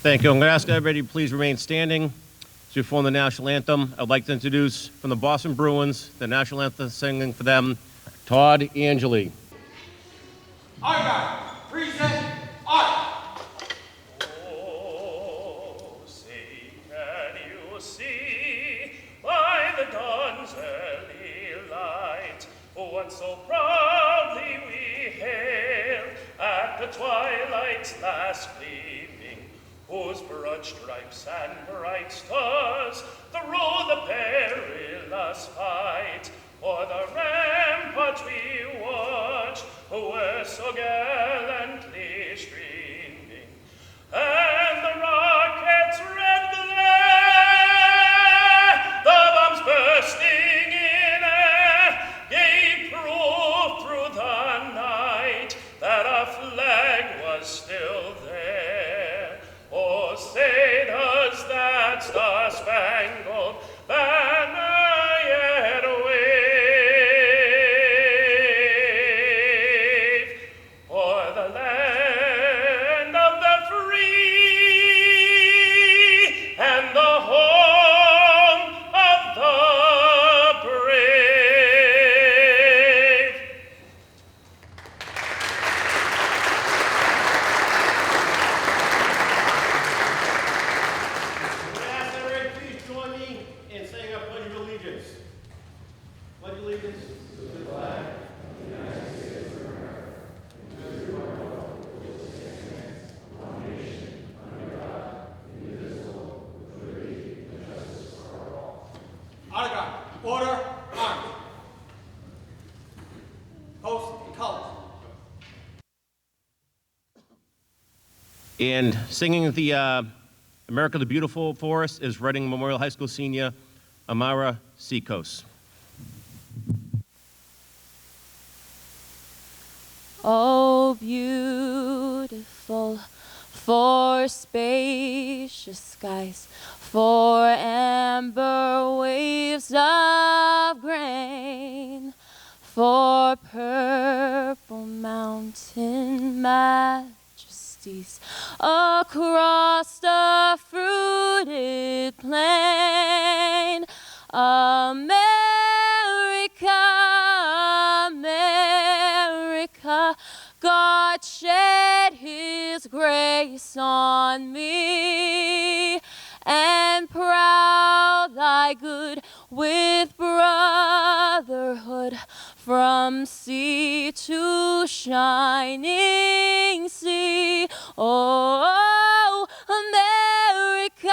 Thank you. I'm going to ask everybody to please remain standing as we perform the national anthem. I'd like to introduce from the Boston Bruins, the national anthem singing for them, Todd, Angilly. I present art. Oh, say, can you see by the dawn's early light what so proudly we hailed at the twilight's last gleaming, whose broad stripes and bright stars the road the perilous fight o'er the ramparts we watched were so gallantly streaming, and the rockets' red glare, the bombs bursting in air, gave proof through the night that our flag was still there. Oh, say does that star-spangled banner yet wave o'er the land of the free and the home of the brave? Yes, everybody, please join me in saying our Pledge of Allegiance. Pledge allegiance to the flag of the United States of America, and to the republic which stands one nation under God, indivisible, with liberty and justice for all. Autograph. Order. Arms. Post and colors. And singing the America the Beautiful for us is Reading Memorial High School senior Amara Psichos. Oh, beautiful for spacious skies, for amber waves of grain, for purple mountain majesties across the fruited plain. America, America, God shed his grace on me, and proud thy good with brotherhood from sea to shining sea. Oh, America,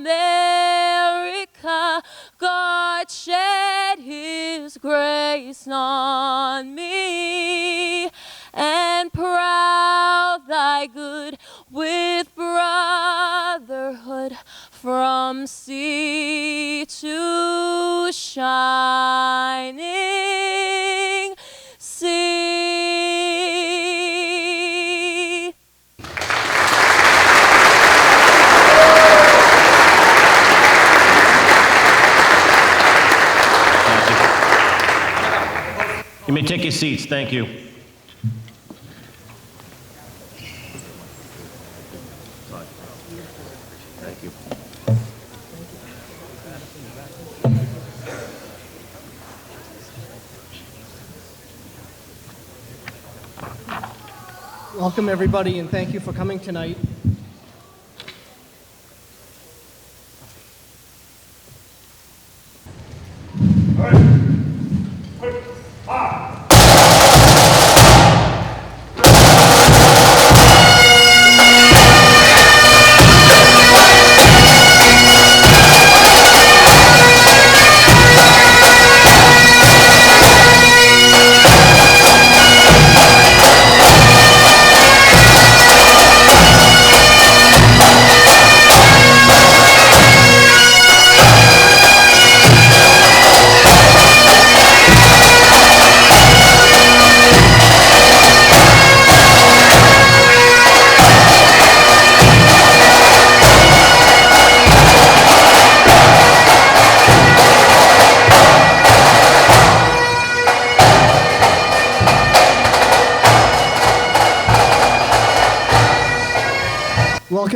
America, God shed his grace on me, and proud thy good with brotherhood from sea to shining sea. You may take your seats. Thank you. Thank you. Welcome, everybody, and thank you for coming tonight.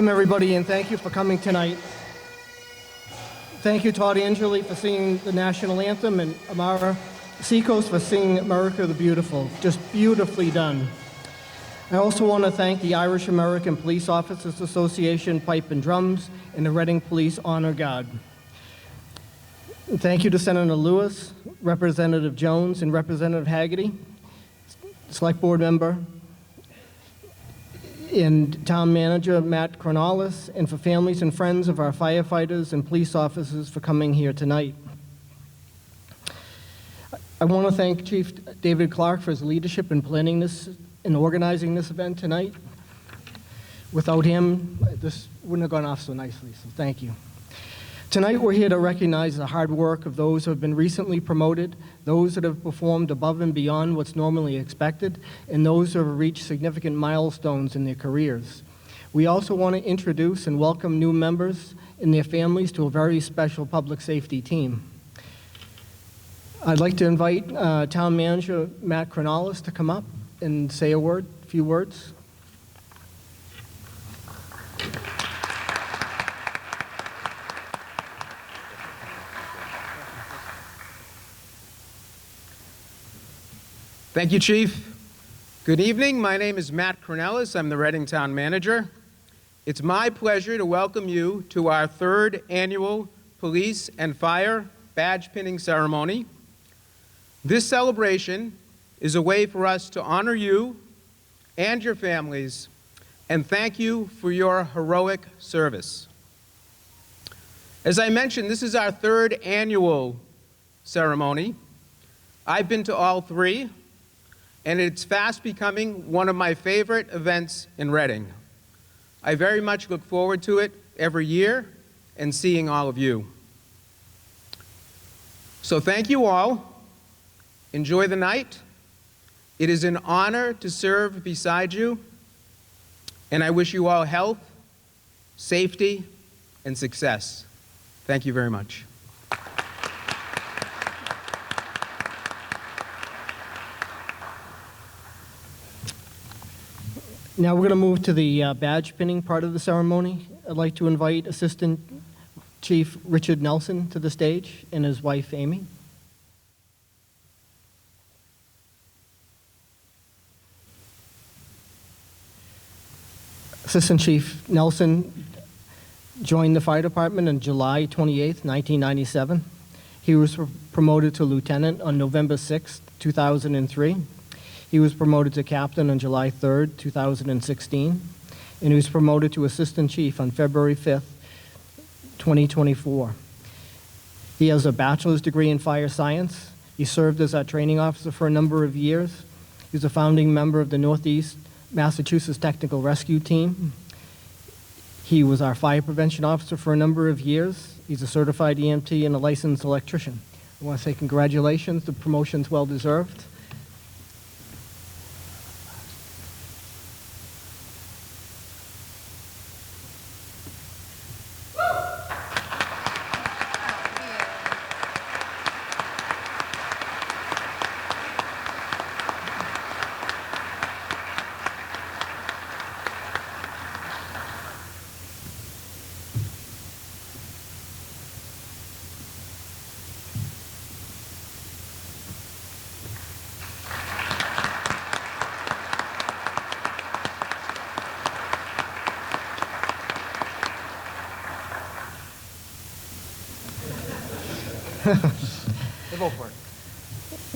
Welcome, everybody, and thank you for coming tonight. Thank you, Todd Angilly, for singing the national anthem, and Amara Psichos for singing America the Beautiful. Just beautifully done. I also want to thank the Irish American Police Officers Association, Pipe and Drums, and the Reading Police Honor Guard. And thank you to Senator Lewis, Representative Jones, and Representative Haggerty, Select Board Member, and Town Manager Matt Cronalis, and for families and friends of our firefighters and police officers for coming here tonight. I want to thank Chief David Clark for his leadership in planning this and organizing this event tonight. Without him, this wouldn't have gone off so nicely, so thank you. Tonight, we're here to recognize the hard work of those who have been recently promoted, those that have performed above and beyond what's normally expected, and those who have reached significant milestones in their careers. We also want to introduce and welcome new members and their families to a very special public safety team. I'd like to invite Town Manager Matt Cronalis to come up and say a few words. Thank you, Chief. Good evening. My name is Matt Cronalis. I'm the Reading Town Manager. It's my pleasure to welcome you to our third annual Police and Fire Badge Pinning Ceremony. This celebration is a way for us to honor you and your families and thank you for your heroic service. As I mentioned, this is our third annual ceremony. I've been to all three, and it's fast becoming one of my favorite events in Reading. I very much look forward to it every year and seeing all of you. So thank you all. Enjoy the night. It is an honor to serve beside you, and I wish you all health, safety, and success. Thank you very much. Now we're going to move to the badge pinning part of the ceremony. I'd like to invite Assistant Chief Richard Nelson to the stage and his wife, Amy. Assistant Chief Nelson joined the fire department on July 28, 1997. He was promoted to lieutenant on November 6, 2003. He was promoted to captain on July 3, 2016, and he was promoted to assistant chief on February 5, 2024. He has a bachelor's degree in fire science. He served as our training officer for a number of years. He's a founding member of the Northeast Massachusetts Technical Rescue Team. He was our fire prevention officer for a number of years. He's a certified EMT and a licensed electrician. I want to say congratulations. The promotion's well deserved.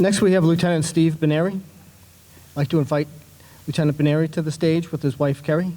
Next, we have Lieutenant Steve Binari. I'd like to invite Lieutenant Binari to the stage with his wife, Kerry.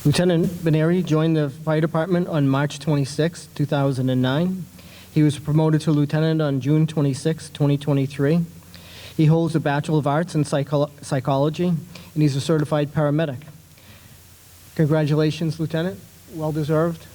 Lieutenant Binari joined the fire department on March 26, 2009. He was promoted to lieutenant on June 26, 2023. He holds a Bachelor of Arts in Psychology, and he's a certified paramedic. Congratulations, Lieutenant. Well deserved.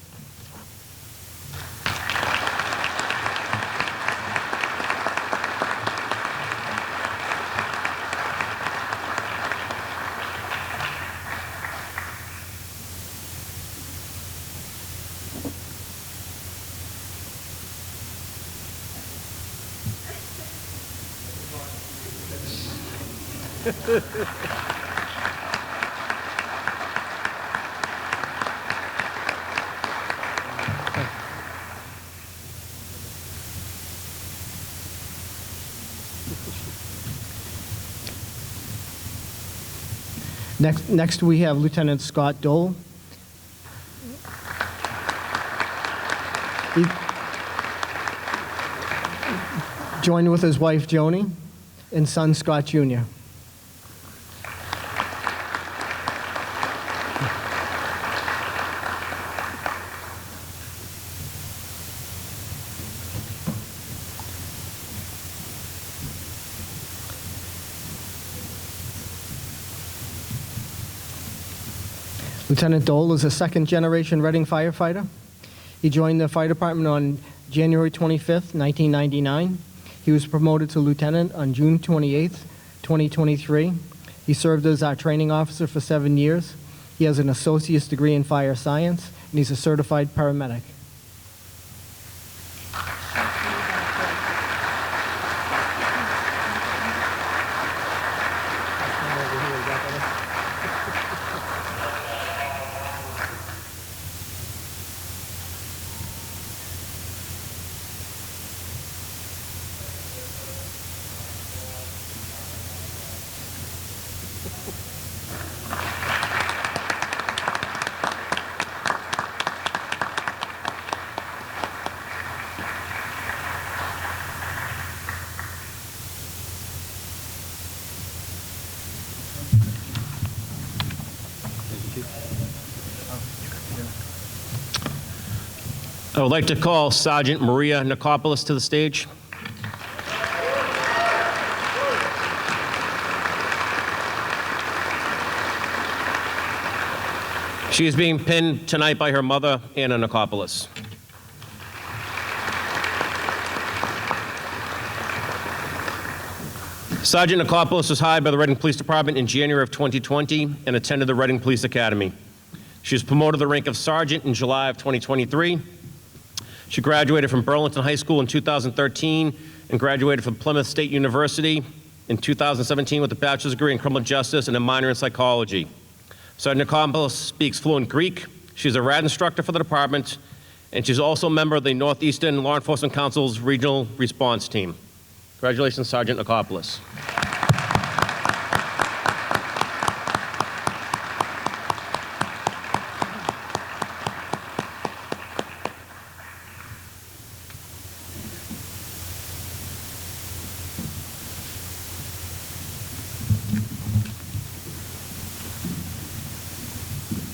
Next we have Lieutenant Scott Dole. He joined with his wife Joni and son Scott Jr. Lieutenant Dole is a second-generation Reading firefighter. He joined the fire department on January 25th, 1999. He was promoted to lieutenant on June 28th, 2023. He served as our training officer for 7 years. He has an associate's degree in fire science, and he's a certified paramedic. I would like to call Sergeant Maria Nacopoulos to the stage. She is being pinned tonight by her mother, Anna Nacopoulos. Sergeant Nacopoulos was hired by the Reading Police Department in January of 2020 and attended the Reading Police Academy. She was promoted to the rank of sergeant in July of 2023. She graduated from Burlington High School in 2013 and graduated from Plymouth State University in 2017 with a bachelor's degree in criminal justice and a minor in psychology. Sergeant Nacopoulos speaks fluent Greek. She's a RAD instructor for the department, and she's also a member of the Northeastern Law Enforcement Council's Regional Response Team. Congratulations, Sergeant Nacopoulos.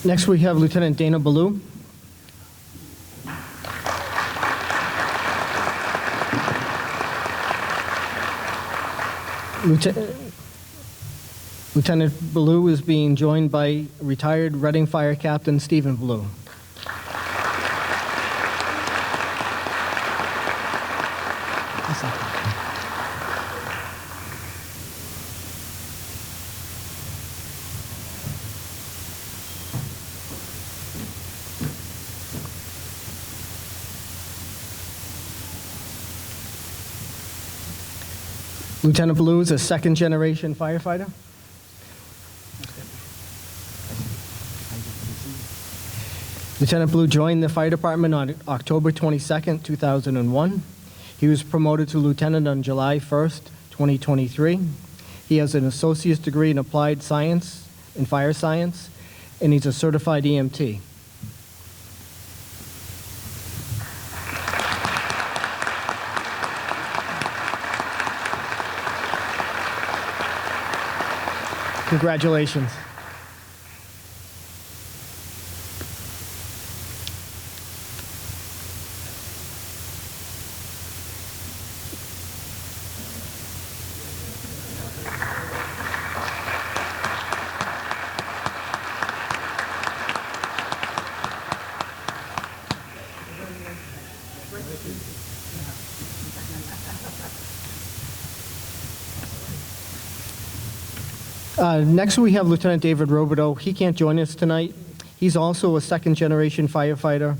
Next, we have Lieutenant Dana Ballou. Lieutenant Ballou is being joined by retired Reading Fire Captain Stephen Ballou. Lieutenant Ballou is a second-generation firefighter. Lieutenant Ballou joined the fire department on October 22nd, 2001. He was promoted to lieutenant on July 1st, 2023. He has an associate's degree in applied science and fire science, and he's a certified EMT. Congratulations. Next, we have Lieutenant David Robidoux. He can't join us tonight. He's also a second-generation firefighter.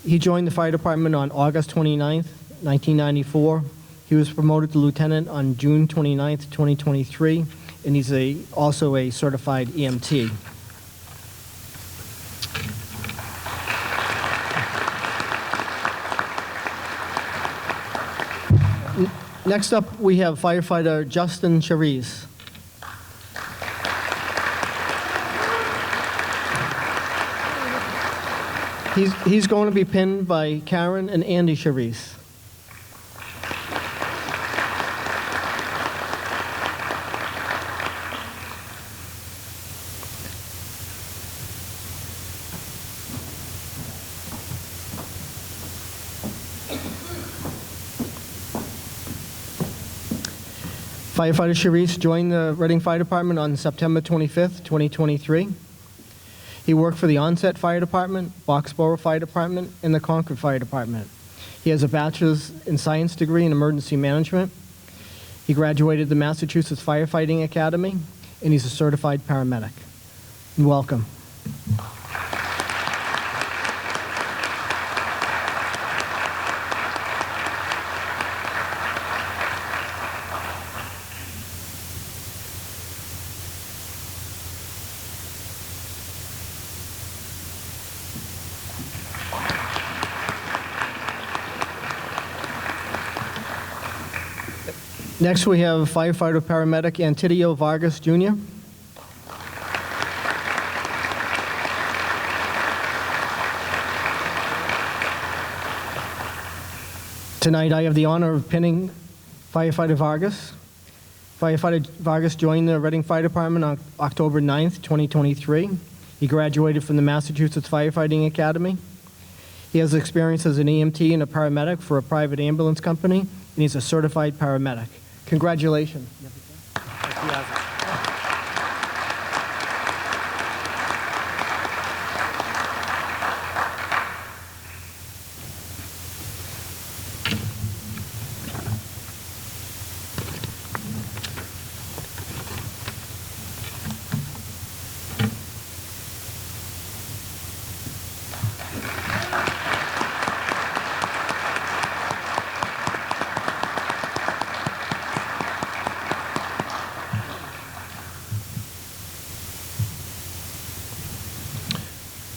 He joined the fire department on August 29th, 1994. He was promoted to lieutenant on June 29th, 2023, and he's also a certified EMT. Next up, we have firefighter Justin Charisse. He's going to be pinned by Karen and Andy Charisse. Firefighter Charisse joined the Reading Fire Department on September 25th, 2023. He worked for the Onset Fire Department, Boxborough Fire Department, and the Concord Fire Department. He has a bachelor's in science degree in emergency management. He graduated the Massachusetts Firefighting Academy, and he's a certified paramedic. Welcome. Next, we have firefighter paramedic Antidio Vargas, Jr. Tonight, I have the honor of pinning firefighter Vargas. Firefighter Vargas joined the Reading Fire Department on October 9th, 2023. He graduated from the Massachusetts Firefighting Academy. He has experience as an EMT and a paramedic for a private ambulance company, and he's a certified paramedic. Congratulations.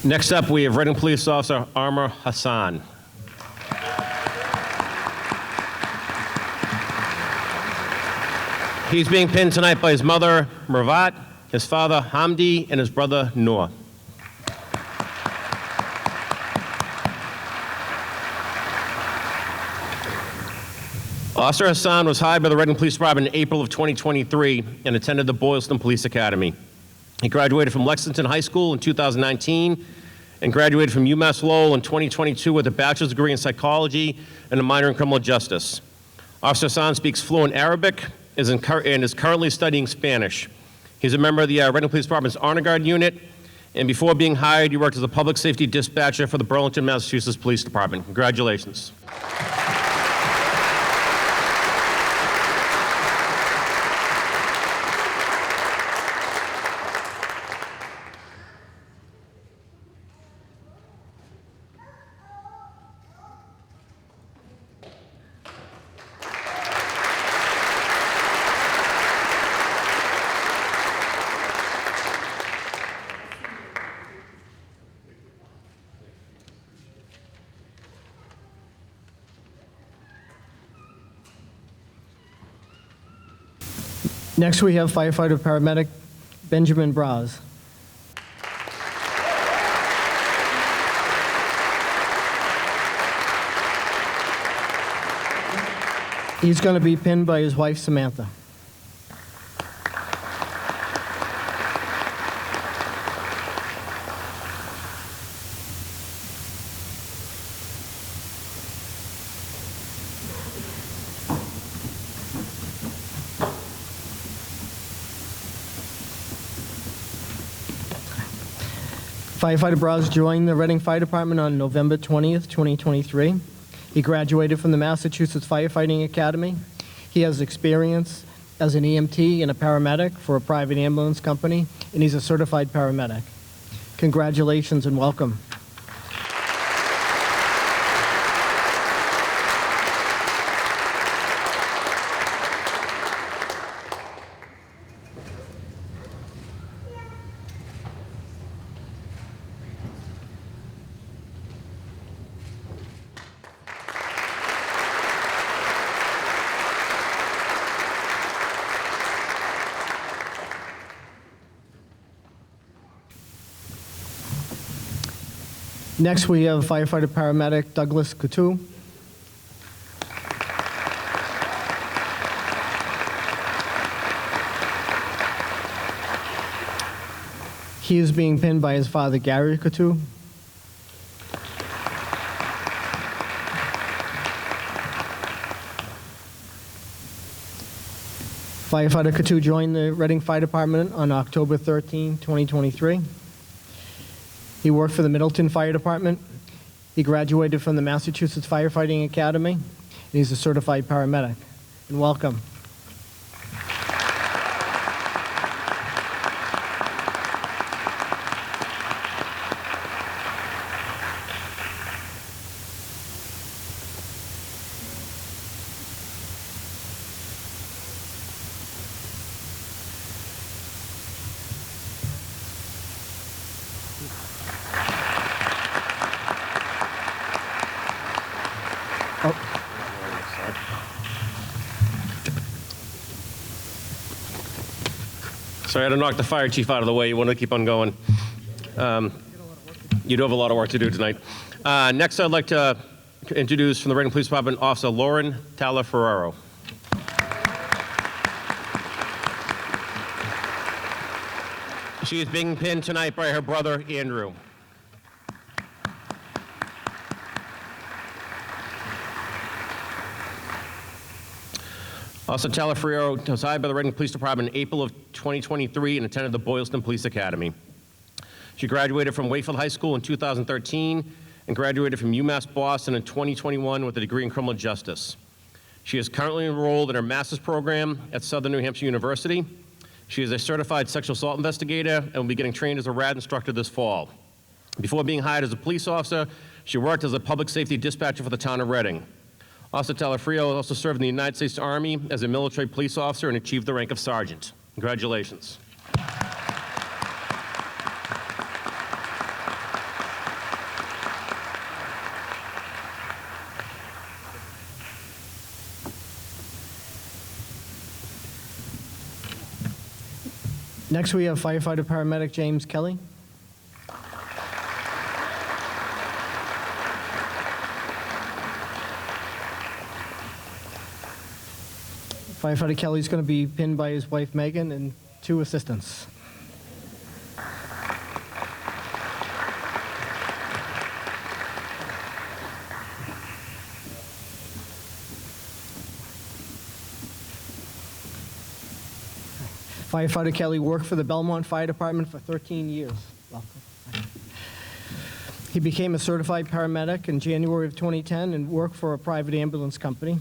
Next up, we have Reading Police Officer Amr Hassan. He's being pinned tonight by his mother, Mervat, his father, Hamdi, and his brother, Noor. Officer Hassan was hired by the Reading Police Department in April of 2023 and attended the Boylston Police Academy. He graduated from Lexington High School in 2019 and graduated from UMass Lowell in 2022 with a bachelor's degree in psychology and a minor in criminal justice. Officer Hassan speaks fluent Arabic and is currently studying Spanish. He's a member of the Reading Police Department's Honor Guard unit, and before being hired, he worked as a public safety dispatcher for the Burlington, Massachusetts Police Department. Congratulations. Next, we have firefighter paramedic Benjamin Braz. He's going to be pinned by his wife, Samantha. Firefighter Braz joined the Reading Fire Department on November 20th, 2023. He graduated from the Massachusetts Firefighting Academy. He has experience as an EMT and a paramedic for a private ambulance company, and he's a certified paramedic. Congratulations and welcome. Next, we have firefighter paramedic Douglas Coutu. He is being pinned by his father, Gary Coutu. Firefighter Coutu joined the Reading Fire Department on October 13, 2023. He worked for the Middleton Fire Department. He graduated from the Massachusetts Firefighting Academy, and he's a certified paramedic. And welcome. Sorry, I had to knock the fire chief out of the way. You want to keep on going. You do have a lot of work to do tonight. Next, I'd like to introduce from the Reading Police Department, Officer Lorrin Taliaferro. She is being pinned tonight by her brother, Andrew. Also, Taliaferro was hired by the Reading Police Department in April of 2023 and attended the Boylston Police Academy. She graduated from Wakefield High School in 2013 and graduated from UMass Boston in 2021 with a degree in criminal justice. She is currently enrolled in her master's program at Southern New Hampshire University. She is a certified sexual assault investigator and will be getting trained as a RAD instructor this fall. Before being hired as a police officer, she worked as a public safety dispatcher for the town of Reading. Also, Taliaferro also served in the United States Army as a military police officer and achieved the rank of sergeant. Congratulations. Next, we have firefighter paramedic James Kelly. Firefighter Kelly is going to be pinned by his wife Megan and 2 assistants. Firefighter Kelly worked for the Belmont Fire Department for 13 years. He became a certified paramedic in January of 2010 and worked for a private ambulance company.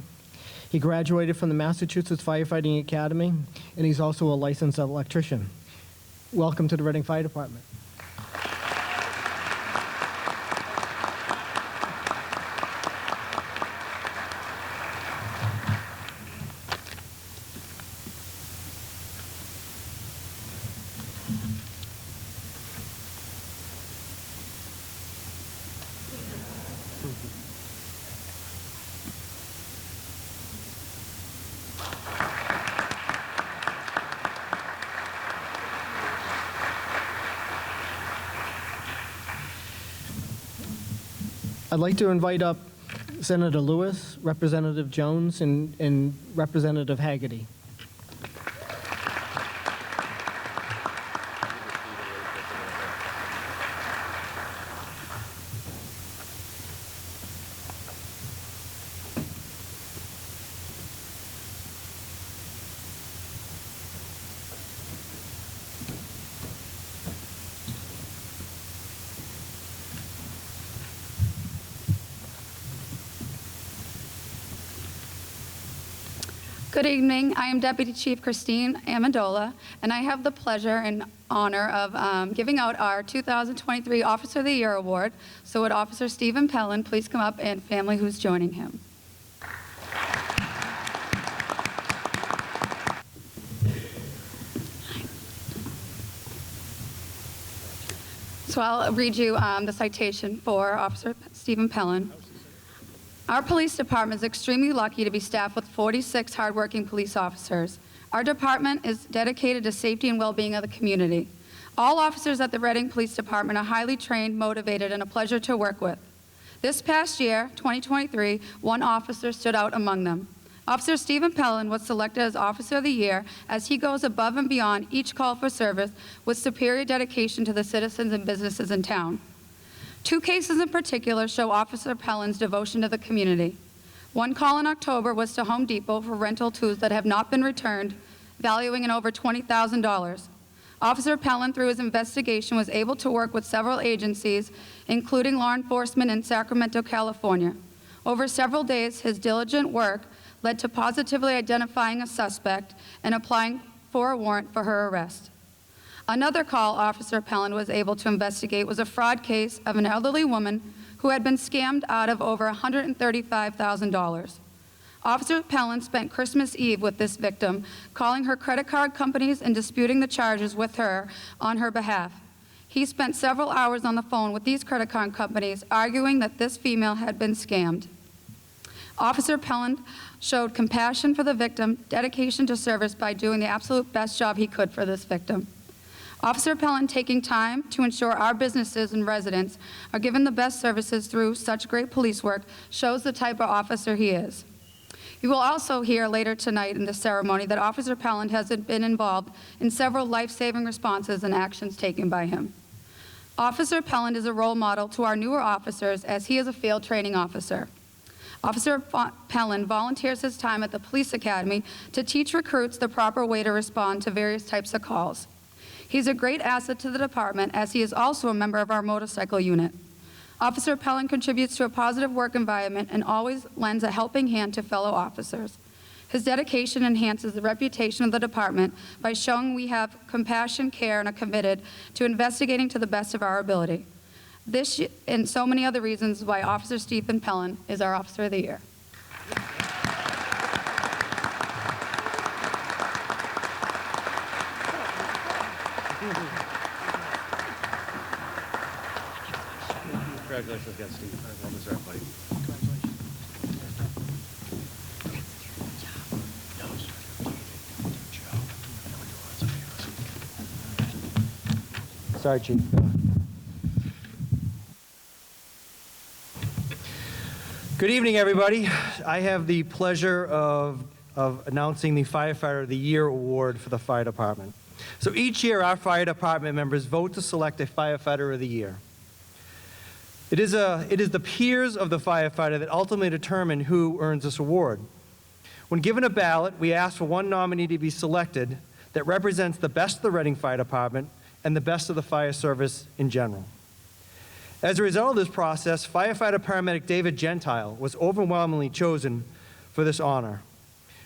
He graduated from the Massachusetts Firefighting Academy, and he's also a licensed electrician. Welcome to the Reading Fire Department. I'd like to invite up Senator Lewis, Representative Jones, and Representative Haggerty. Good evening. I am Deputy Chief Christine Amendola, and I have the pleasure and honor of giving out our 2023 Officer of the Year Award. So would Officer Stephen Pelland please come up and family who's joining him. So I'll read you the citation for Officer Stephen Pelland. Our police department is extremely lucky to be staffed with 46 hardworking police officers. Our department is dedicated to safety and well-being of the community. All officers at the Reading Police Department are highly trained, motivated, and a pleasure to work with. This past year, 2023, one officer stood out among them. Officer Stephen Pelland was selected as Officer of the Year as he goes above and beyond each call for service with superior dedication to the citizens and businesses in town. Two cases in particular show Officer Pelland's devotion to the community. One call in October was to Home Depot for rental tools that have not been returned, valuing in over $20,000. Officer Pelland, through his investigation, was able to work with several agencies, including law enforcement in Sacramento, California. Over several days, his diligent work led to positively identifying a suspect and applying for a warrant for her arrest. Another call Officer Pelland was able to investigate was a fraud case of an elderly woman who had been scammed out of over $135,000. Officer Pelland spent Christmas Eve with this victim, calling her credit card companies and disputing the charges with her on her behalf. He spent several hours on the phone with these credit card companies, arguing that this female had been scammed. Officer Pelland showed compassion for the victim, dedication to service by doing the absolute best job he could for this victim. Officer Pelland taking time to ensure our businesses and residents are given the best services through such great police work shows the type of officer he is. You will also hear later tonight in the ceremony that Officer Pelland has been involved in several life-saving responses and actions taken by him. Officer Pelland is a role model to our newer officers as he is a field training officer. Officer Pelland volunteers his time at the police academy to teach recruits the proper way to respond to various types of calls. He's a great asset to the department as he is also a member of our motorcycle unit. Officer Pelland contributes to a positive work environment and always lends a helping hand to fellow officers. His dedication enhances the reputation of the department by showing we have compassion, care, and are committed to investigating to the best of our ability. This and so many other reasons why Officer Stephen Pelland is our Officer of the Year. Congratulations again, Steve. Well deserved, buddy. Sorry, Chief. Good evening, everybody. I have the pleasure of announcing the Firefighter of the Year award for the fire department. So each year, our fire department members vote to select a Firefighter of the Year. It is the peers of the firefighter that ultimately determine who earns this award. When given a ballot, we ask for one nominee to be selected that represents the best of the Reading Fire Department and the best of the fire service in general. As a result of this process, firefighter paramedic David Gentile was overwhelmingly chosen for this honor.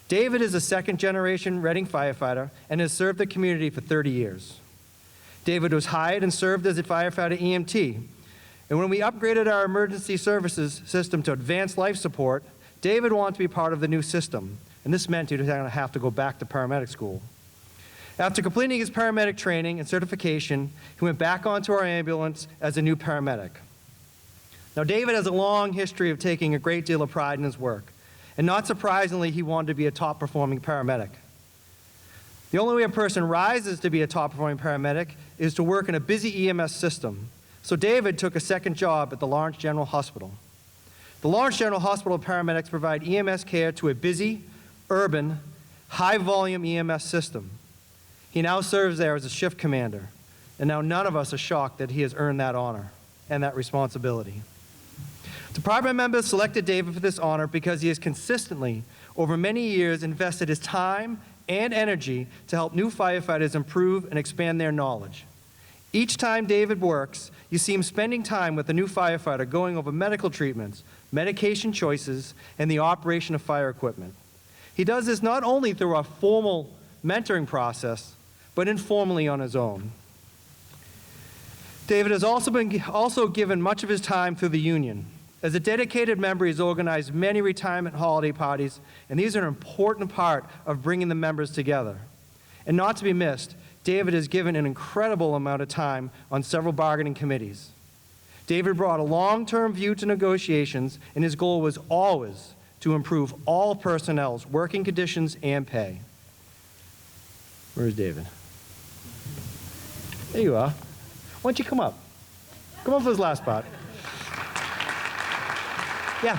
David is a second-generation Reading firefighter and has served the community for 30 years. David was hired and served as a firefighter EMT. And when we upgraded our emergency services system to advanced life support, David wanted to be part of the new system, and this meant he was going to have to go back to paramedic school. After completing his paramedic training and certification, he went back onto our ambulance as a new paramedic. Now, David has a long history of taking a great deal of pride in his work, and not surprisingly, he wanted to be a top-performing paramedic. The only way a person rises to be a top-performing paramedic is to work in a busy EMS system. So David took a second job at the Lawrence General Hospital. The Lawrence General Hospital paramedics provide EMS care to a busy, urban, high-volume EMS system. He now serves there as a shift commander, and now none of us are shocked that he has earned that honor and that responsibility. Department members selected David for this honor because he has consistently, over many years, invested his time and energy to help new firefighters improve and expand their knowledge. Each time David works, you see him spending time with a new firefighter going over medical treatments, medication choices, and the operation of fire equipment. He does this not only through a formal mentoring process, but informally on his own. David has also given much of his time through the union. As a dedicated member, he's organized many retirement holiday parties, and these are an important part of bringing the members together. And not to be missed, David has given an incredible amount of time on several bargaining committees. David brought a long-term view to negotiations, and his goal was always to improve all personnel's working conditions and pay. Where is David? There you are. Why don't you come up? Come up for this last part. Yeah.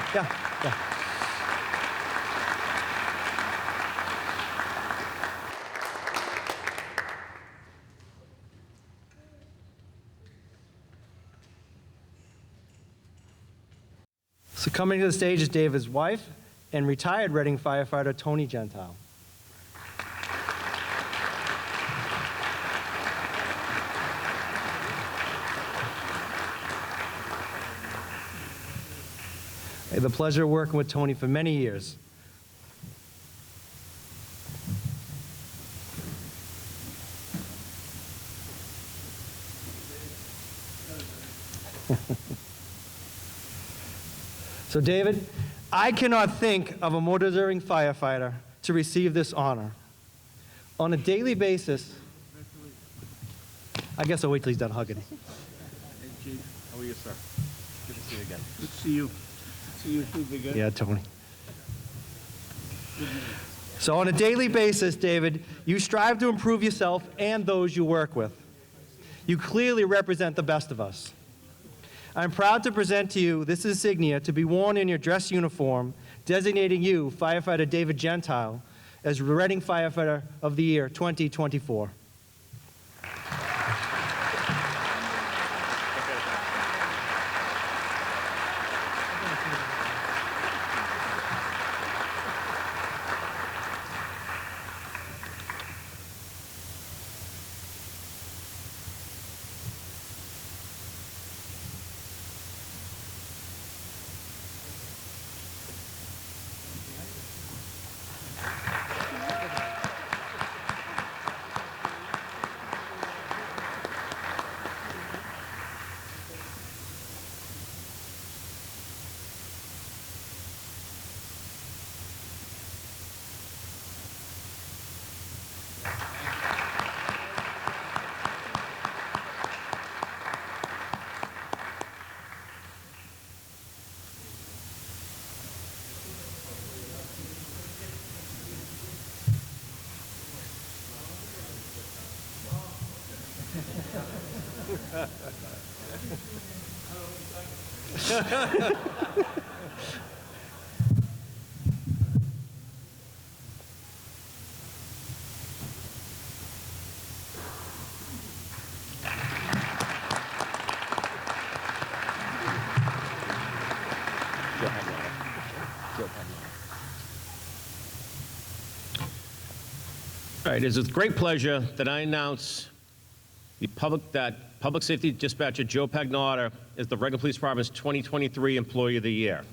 So coming to the stage is David's wife and retired Reading firefighter Tony Gentile. I had the pleasure of working with Tony for many years. So David, I cannot think of a more deserving firefighter to receive this honor. On a daily basis, I guess I'll wait till he's done hugging. Hey, Chief. How are you, sir? Good to see you again. Good to see you. See you too, big guy. Yeah, Tony. So on a daily basis, David, you strive to improve yourself and those you work with. You clearly represent the best of us. I'm proud to present to you this insignia to be worn in your dress uniform, designating you, Firefighter David Gentile, as Reading Firefighter of the Year 2024. All right, it is with great pleasure that I announce that Public Safety Dispatcher Joe Pagnotta is the Reading Police Department's 2023 Employee of the Year.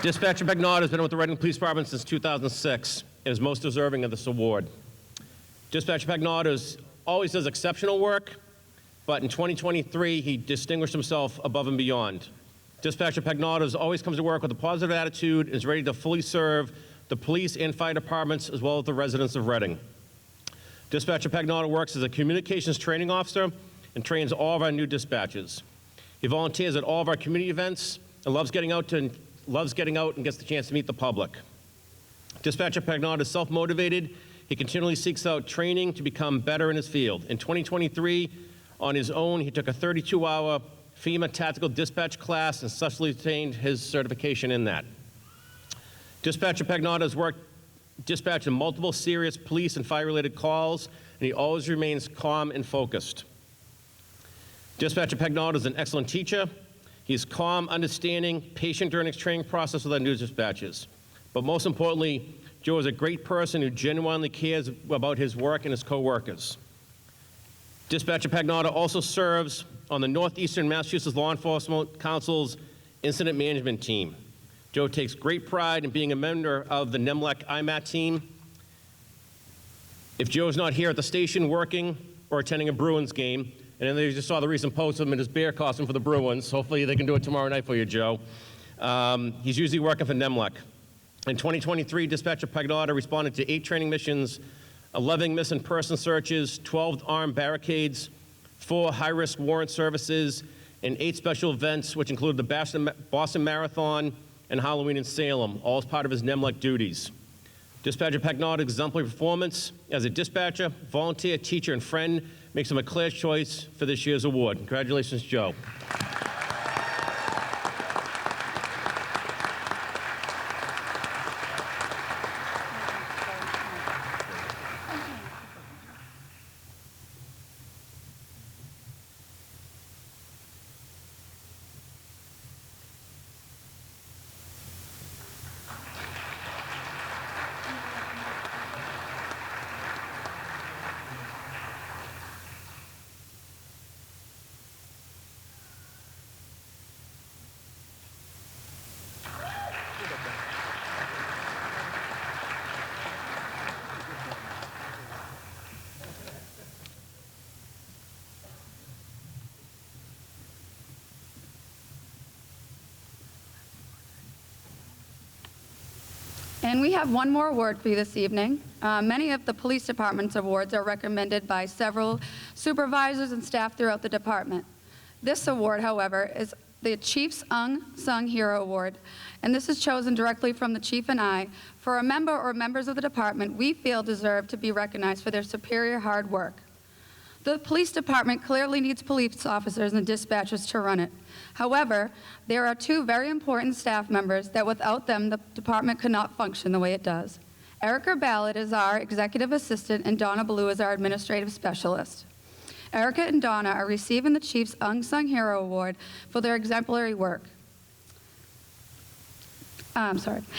Dispatcher Pagnotta has been with the Reading Police Department since 2006 and is most deserving of this award. Dispatcher Pagnotta always does exceptional work, but in 2023, he distinguished himself above and beyond. Dispatcher Pagnotta always comes to work with a positive attitude and is ready to fully serve the police and fire departments as well as the residents of Reading. Dispatcher Pagnotta works as a communications training officer and trains all of our new dispatchers. He volunteers at all of our community events and loves getting out and gets the chance to meet the public. Dispatcher Pagnotta is self-motivated. He continually seeks out training to become better in his field. In 2023, on his own, he took a 32-hour FEMA tactical dispatch class and successfully attained his certification in that. Dispatcher Pagnotta has worked dispatching multiple serious police and fire-related calls, and he always remains calm and focused. Dispatcher Pagnotta is an excellent teacher. He's calm, understanding, patient during his training process with our new dispatchers. But most importantly, Joe is a great person who genuinely cares about his work and his co-workers. Dispatcher Pagnotta also serves on the Northeastern Massachusetts Law Enforcement Council's Incident Management Team. Joe takes great pride in being a member of the NEMLEC IMAT team. If Joe's not here at the station working or attending a Bruins game, and then they just saw the recent post of him in his bear costume for the Bruins, hopefully they can do it tomorrow night for you, Joe. He's usually working for NEMLEC. In 2023, Dispatcher Pagnotta responded to 8 training missions, 11 missing person searches, 12 armed barricades, 4 high-risk warrant services, and 8 special events, which included the Boston Marathon and Halloween in Salem, all as part of his NEMLEC duties. Dispatcher Pagnotta's exemplary performance as a dispatcher, volunteer, teacher, and friend makes him a clear choice for this year's award. Congratulations, Joe. And we have one more award for you this evening. Many of the police department's awards are recommended by several supervisors and staff throughout the department. This award, however, is the Chief's Unsung Hero Award, and this is chosen directly from the Chief and I for a member or members of the department we feel deserve to be recognized for their superior hard work. The police department clearly needs police officers and dispatchers to run it. However, there are two very important staff members that without them, the department could not function the way it does. Erica Ballard is our executive assistant and Donna Ballou is our administrative specialist. Erica and Donna are receiving the Chief's Unsung Hero Award for their exemplary work.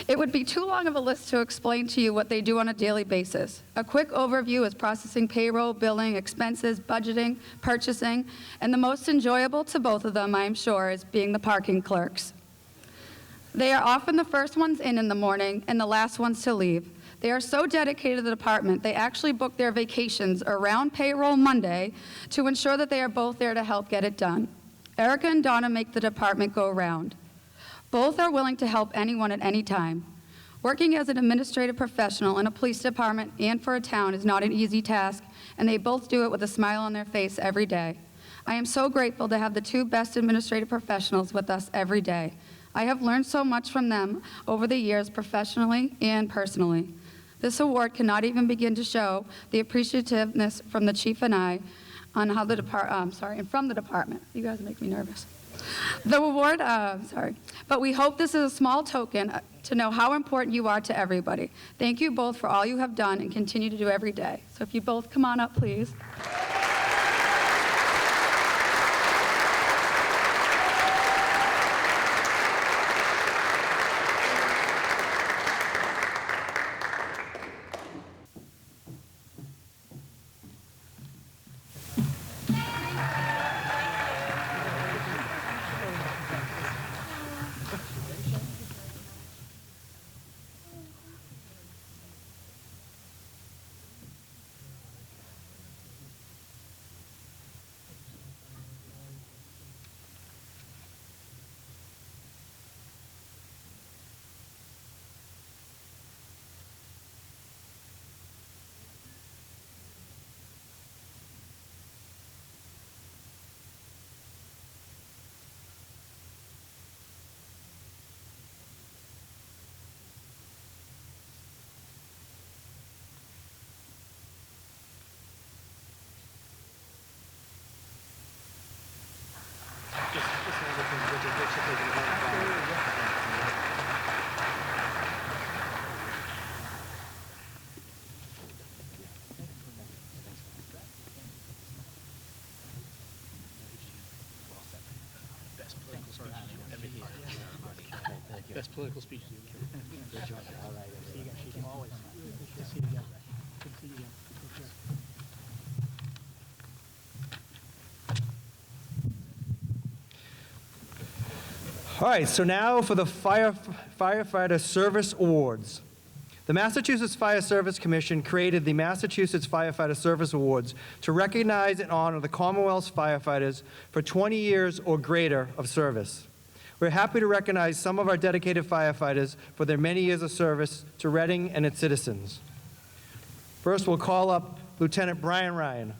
It would be too long of a list to explain to you what they do on a daily basis. A quick overview is processing payroll, billing, expenses, budgeting, purchasing, and the most enjoyable to both of them, I am sure, is being the parking clerks. They are often the first ones in the morning and the last ones to leave. They are so dedicated to the department, they actually book their vacations around payroll Monday to ensure that they are both there to help get it done. Erica and Donna make the department go round. Both are willing to help anyone at any time. Working as an administrative professional in a police department and for a town is not an easy task, and they both do it with a smile on their face every day. I am so grateful to have the two best administrative professionals with us every day. I have learned so much from them over the years, professionally and personally. This award cannot even begin to show the appreciativeness from the chief and I on how the and from the department. You guys make me nervous. The award, but we hope this is a small token to know how important you are to everybody. Thank you both for all you have done and continue to do every day. So if you both come on up, please. Best political speech. Good job. All right. See you guys. Always. Good to see you again. Good to see you again. All right, so now for the Firefighter Service Awards. The Massachusetts Fire Service Commission created the Massachusetts Firefighter Service Awards to recognize and honor the Commonwealth's firefighters for 20 years or greater of service. We're happy to recognize some of our dedicated firefighters for their many years of service to Reading and its citizens. First, we'll call up Lieutenant Brian Ryan.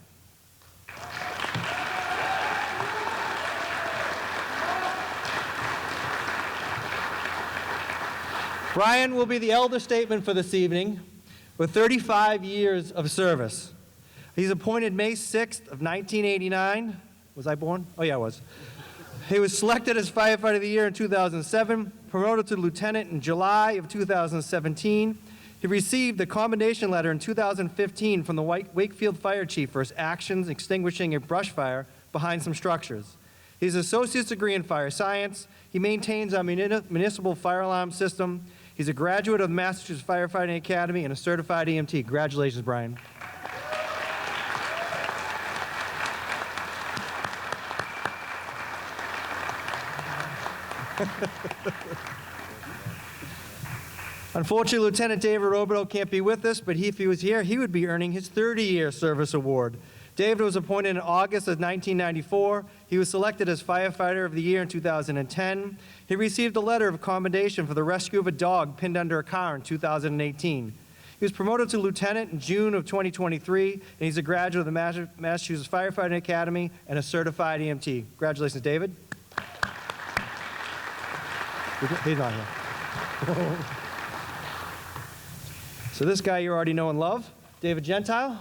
Brian will be the elder statesman for this evening with 35 years of service. He's appointed May 6th of 1989. Was I born? Oh, yeah, I was. He was selected as Firefighter of the Year in 2007, promoted to lieutenant in July of 2017. He received the commendation letter in 2015 from the Wakefield Fire Chief for his actions extinguishing a brush fire behind some structures. He has an associate's degree in fire science. He maintains our municipal fire alarm system. He's a graduate of the Massachusetts Firefighting Academy and a certified EMT. Congratulations, Brian. Unfortunately, Lieutenant David Robidoux can't be with us, but if he was here, he would be earning his 30-year service award. David was appointed in August of 1994. He was selected as Firefighter of the Year in 2010. He received a letter of commendation for the rescue of a dog pinned under a car in 2018. He was promoted to lieutenant in June of 2023, and he's a graduate of the Massachusetts Firefighting Academy and a certified EMT. Congratulations, David. He's not here. So this guy you already know and love, David Gentile.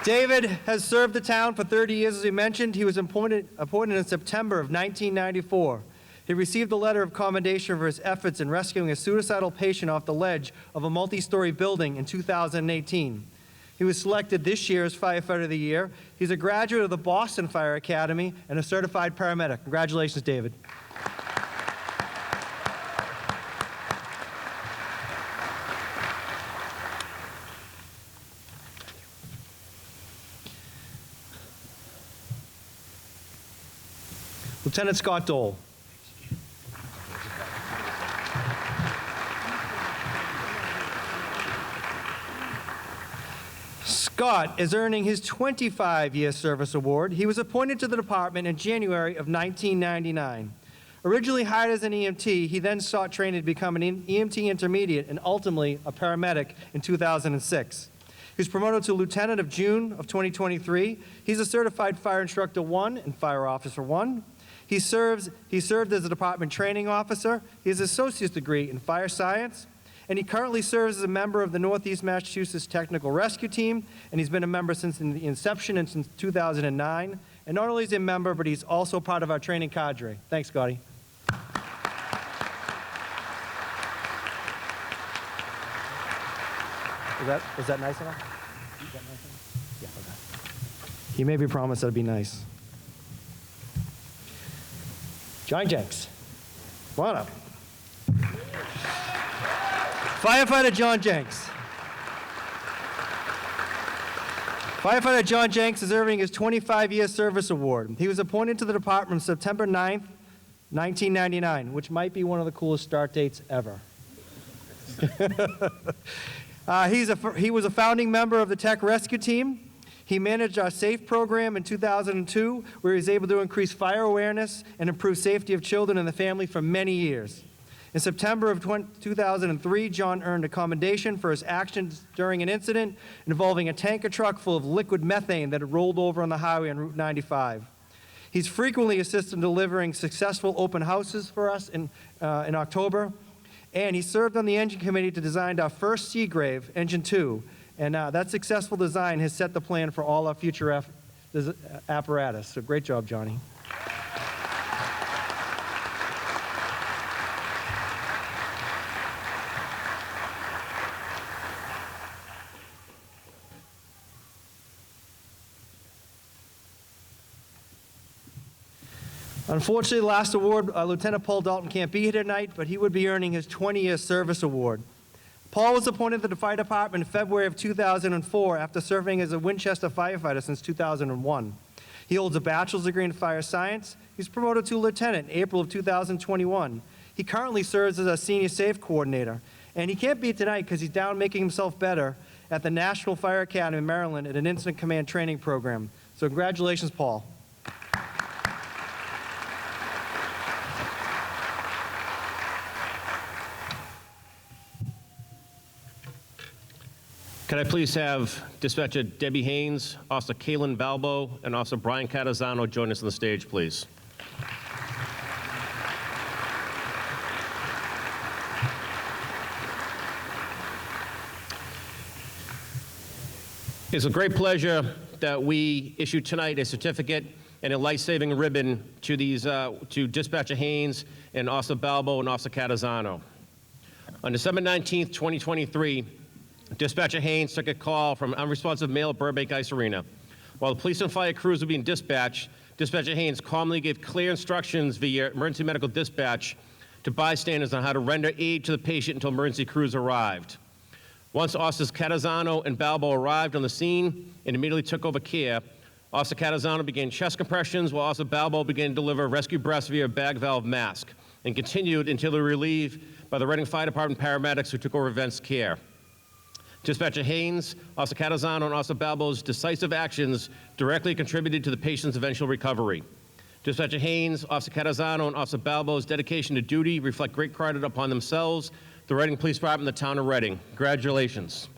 David has served the town for 30 years, as we mentioned. He was appointed in September of 1994. He received a letter of commendation for his efforts in rescuing a suicidal patient off the ledge of a multi-story building in 2018. He was selected this year as Firefighter of the Year. He's a graduate of the Boston Fire Academy and a certified paramedic. Congratulations, David. Lieutenant Scott Dole. Scott is earning his 25-year service award. He was appointed to the department in January of 1999. Originally hired as an EMT, he then sought training to become an EMT intermediate and ultimately a paramedic in 2006. He was promoted to lieutenant of June of 2023. He's a certified fire instructor 1 and fire officer 1. He served as a department training officer. He has an associate's degree in fire science, and he currently serves as a member of the Northeast Massachusetts Technical Rescue Team, and he's been a member since the inception and since 2009. And not only is he a member, but he's also part of our training cadre. Thanks, Scotty. Was that nice enough? Yeah, okay. He made me promise that'd be nice. John Jenks, come on up. Firefighter John Jenks. Firefighter John Jenks is earning his 25-year service award. He was appointed to the department September 9th, 1999, which might be one of the coolest start dates ever. He was a founding member of the Tech Rescue Team. He managed our SAFE program in 2002, where he was able to increase fire awareness and improve safety of children and the family for many years. In September of 2003, John earned a commendation for his actions during an incident involving a tanker truck full of liquid methane that had rolled over on the highway on Route 95. He's frequently assisted in delivering successful open houses for us in October, and he served on the engine committee to design our first Seagrave, Engine 2, and that successful design has set the plan for all our future apparatus. So great job, Johnny. Unfortunately, the last award, Lieutenant Paul Dalton can't be here tonight, but he would be earning his 20-year service award. Paul was appointed to the fire department in February of 2004 after serving as a Winchester firefighter since 2001. He holds a bachelor's degree in fire science. He's promoted to lieutenant in April of 2021. He currently serves as a senior SAFE coordinator. And he can't be tonight because he's down making himself better at the National Fire Academy in Maryland at an incident command training program. So congratulations, Paul. Can I please have Dispatcher Debbie Haynes, Officer Kaylin Balbo, and Officer Brian Catazano join us on the stage, please? It's a great pleasure that we issue tonight a certificate and a life-saving ribbon to these to Dispatcher Haynes and Officer Balbo and Officer Catazano. On December 19th, 2023, Dispatcher Haynes took a call from an unresponsive male at Burbank Ice Arena. While the police and fire crews were being dispatched, Dispatcher Haynes calmly gave clear instructions via emergency medical dispatch to bystanders on how to render aid to the patient until emergency crews arrived. Once Officers Catazano and Balbo arrived on the scene and immediately took over care, Officer Catazano began chest compressions while Officer Balbo began to deliver rescue breaths via a bag valve mask and continued until they were relieved by the Reading Fire Department paramedics who took over events care. Dispatcher Haynes, Officer Catazano, and Officer Balbo's decisive actions directly contributed to the patient's eventual recovery. Dispatcher Haynes, Officer Catazano, and Officer Balbo's dedication to duty reflect great credit upon themselves, the Reading Police Department, and the town of Reading. Congratulations.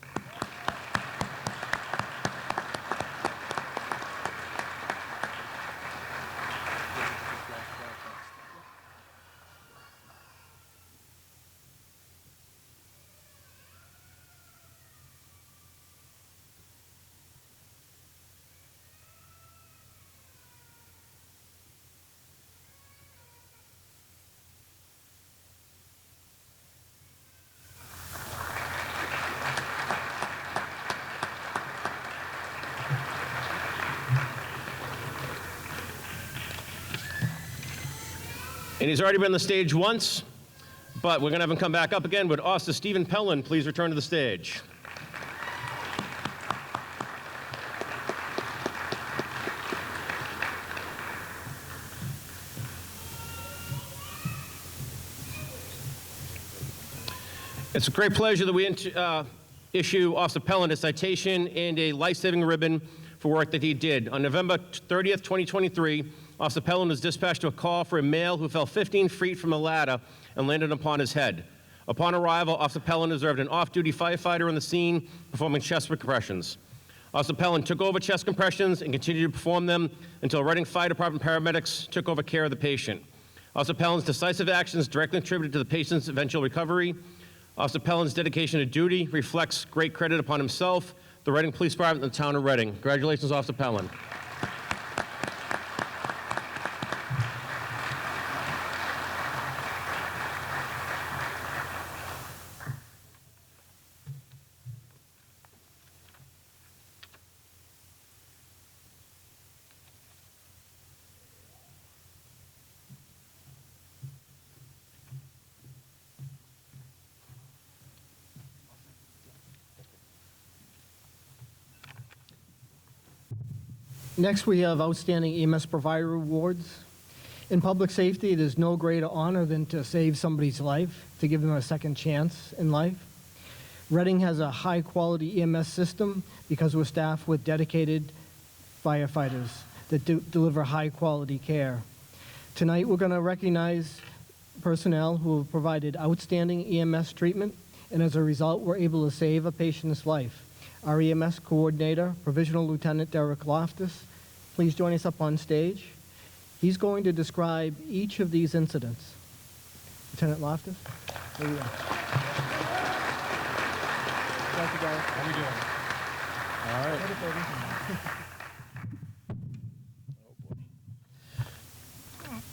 And he's already been on the stage once, but we're going to have him come back up again. Would Officer Stephen Pelland please return to the stage? It's a great pleasure that we issue Officer Pelland a citation and a life-saving ribbon for work that he did. On November 30th, 2023, Officer Pelland was dispatched to a call for a male who fell 15 feet from a ladder and landed upon his head. Upon arrival, Officer Pelland observed an off-duty firefighter on the scene performing chest compressions. Officer Pelland took over chest compressions and continued to perform them until Reading Fire Department paramedics took over care of the patient. Officer Pelland's decisive actions directly contributed to the patient's eventual recovery. Officer Pelland's dedication to duty reflects great credit upon himself, the Reading Police Department, and the town of Reading. Congratulations, Officer Pelland. Next, we have Outstanding EMS Provider Awards. In public safety, there's no greater honor than to save somebody's life, to give them a second chance in life. Reading has a high-quality EMS system because we're staffed with dedicated firefighters that deliver high-quality care. Tonight, we're going to recognize personnel who have provided outstanding EMS treatment, and as a result, we're able to save a patient's life. Our EMS coordinator, Provisional Lieutenant Derek Loftus, please join us up on stage. He's going to describe each of these incidents. Lieutenant Loftus, there you go. Thank you, guys. How we doing? All right.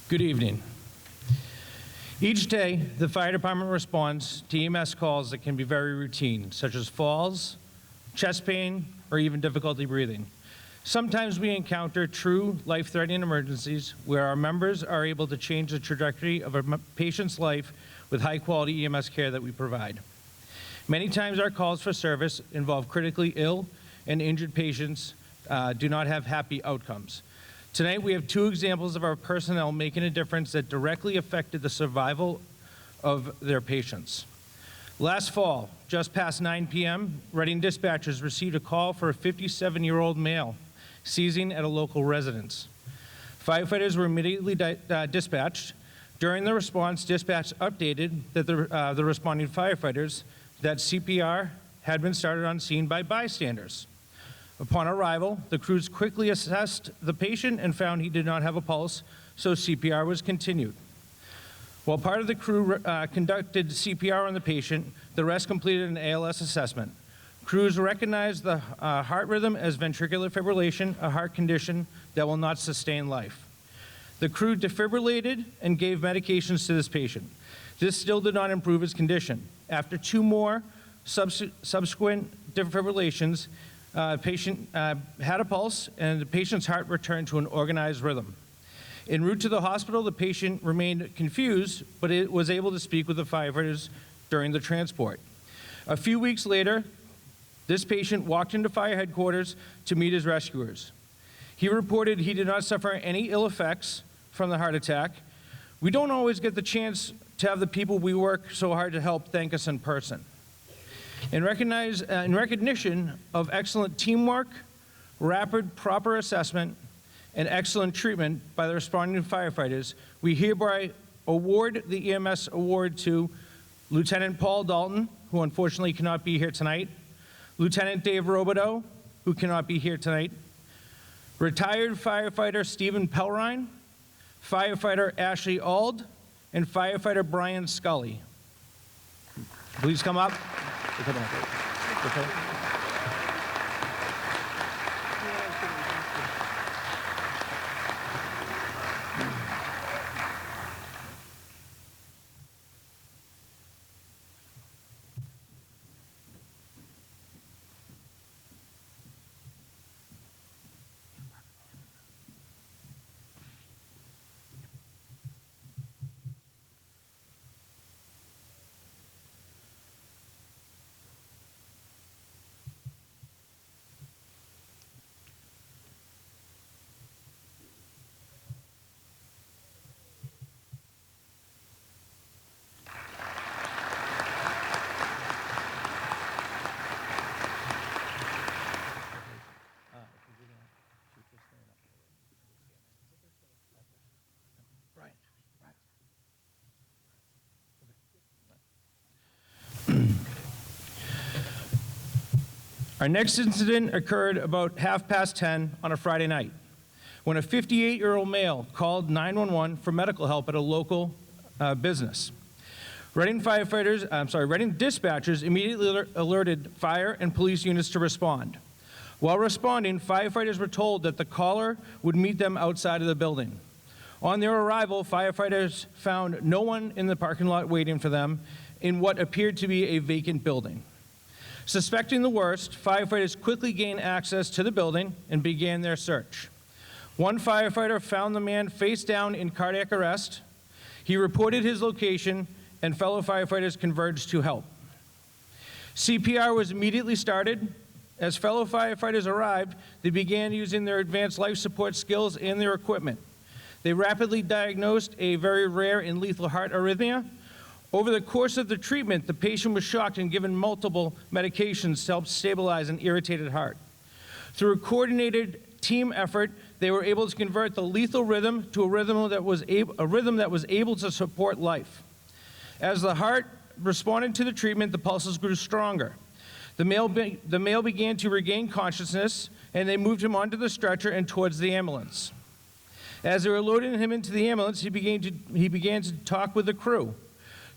Good evening. Each day, the fire department responds to EMS calls that can be very routine, such as falls, chest pain, or even difficulty breathing. Sometimes we encounter true life-threatening emergencies where our members are able to change the trajectory of a patient's life with high-quality EMS care that we provide. Many times our calls for service involve critically ill and injured patients do not have happy outcomes. Tonight we have two examples of our personnel making a difference that directly affected the survival of their patients. Last fall, just past 9 p.m., Reading dispatchers received a call for a 57-year-old male seizing at a local residence. Firefighters were immediately dispatched. During the response, dispatch updated that the responding firefighters that CPR had been started on scene by bystanders. Upon arrival, the crews quickly assessed the patient and found he did not have a pulse, so CPR was continued. While part of the crew conducted CPR on the patient, the rest completed an ALS assessment. Cruz recognized the heart rhythm as ventricular fibrillation, a heart condition that will not sustain life. The crew defibrillated and gave medications to this patient. This still did not improve his condition. After 2 more subsequent defibrillations, patient had a pulse and the patient's heart returned to an organized rhythm. En route to the hospital, the patient remained confused, but it was able to speak with the firefighters during the transport. A few weeks later, this patient walked into fire headquarters to meet his rescuers. He reported he did not suffer any ill effects from the heart attack. We don't always get the chance to have the people we work so hard to help thank us in person. In recognition of excellent teamwork, rapid, proper assessment, and excellent treatment by the responding firefighters, we hereby award the EMS award to Lieutenant Paul Dalton, who unfortunately cannot be here tonight, Lieutenant Dave Robidoux, who cannot be here tonight, retired firefighter Stephen Pelrine, firefighter Ashley Auld, and firefighter Brian Scully. Please come up. Okay. Our next incident occurred about 10:30 on a Friday night when a 58-year-old male called 911 for medical help at a local business. Reading dispatchers immediately alerted fire and police units to respond. While responding, firefighters were told that the caller would meet them outside of the building. On their arrival, firefighters found no one in the parking lot waiting for them in what appeared to be a vacant building. Suspecting the worst, firefighters quickly gained access to the building and began their search. One firefighter found the man face down in cardiac arrest. He reported his location, and fellow firefighters converged to help. CPR was immediately started. As fellow firefighters arrived, they began using their advanced life support skills and their equipment. They rapidly diagnosed a very rare and lethal heart arrhythmia. Over the course of the treatment, the patient was shocked and given multiple medications to help stabilize an irritated heart. Through a coordinated team effort, they were able to convert the lethal rhythm to a rhythm that was able to support life. As the heart responded to the treatment, the pulses grew stronger. The male began to regain consciousness, and they moved him onto the stretcher and towards the ambulance. As they were loading him into the ambulance, he began to talk with the crew.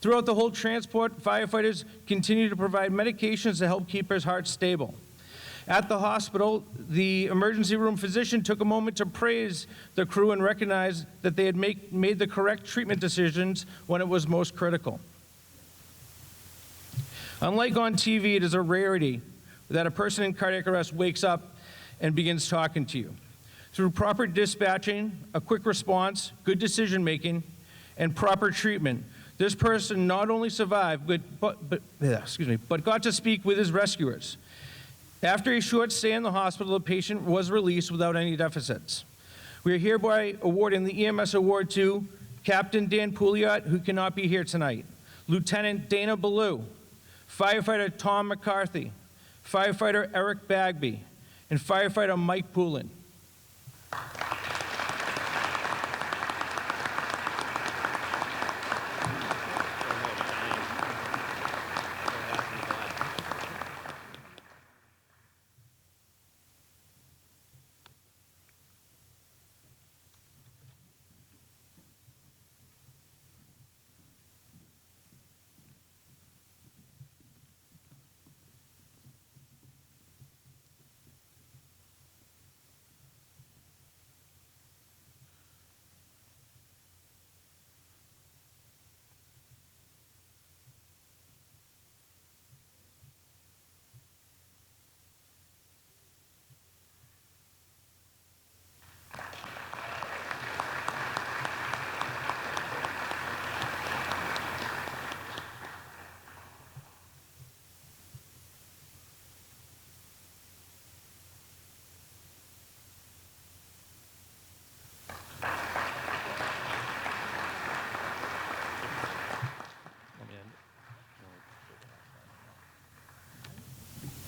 Throughout the whole transport, firefighters continued to provide medications to help keep his heart stable. At the hospital, the emergency room physician took a moment to praise the crew and recognize that they had made the correct treatment decisions when it was most critical. Unlike on TV, it is a rarity that a person in cardiac arrest wakes up and begins talking to you. Through proper dispatching, a quick response, good decision-making, and proper treatment, this person not only survived, but got to speak with his rescuers. After a short stay in the hospital, the patient was released without any deficits. We are hereby awarding the EMS award to Captain Dan Pouliot, who cannot be here tonight, Lieutenant Dana Ballou, Firefighter Tom McCarthy, Firefighter Eric Bagby, and Firefighter Mike Poulin.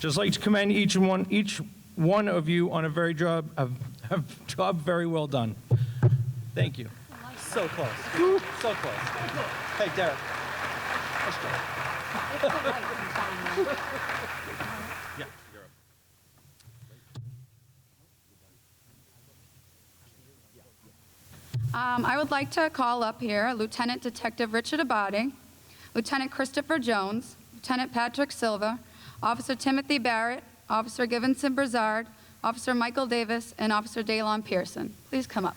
Just like to commend each one of you on a job very well done. Thank you. So close. So close. Hey, Derek. Let's go. Yeah, you're up. I would like to call up here Lieutenant Detective Richard Abadi, Lieutenant Christopher Jones, Lieutenant Patrick Silva, Officer Timothy Barrett, Officer Givenson Brazard, Officer Michael Davis, and Officer Daylon Pearson. Please come up.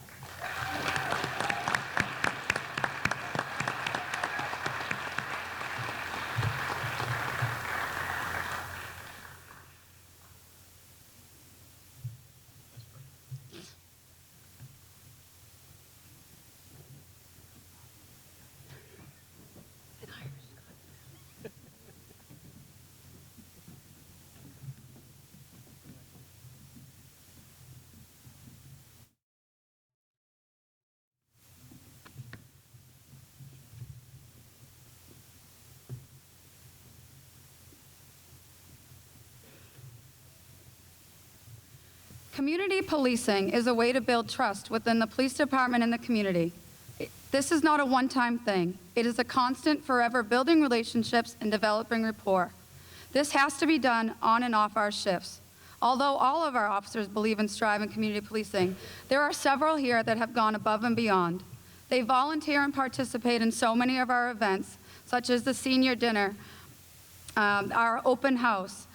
Community policing is a way to build trust within the police department and the community. This is not a one-time thing. It is a constant, forever building relationships and developing rapport. This has to be done on and off our shifts. Although all of our officers believe and strive in community policing, there are several here that have gone above and beyond. They volunteer and participate in so many of our events, such as the senior dinner, our open house.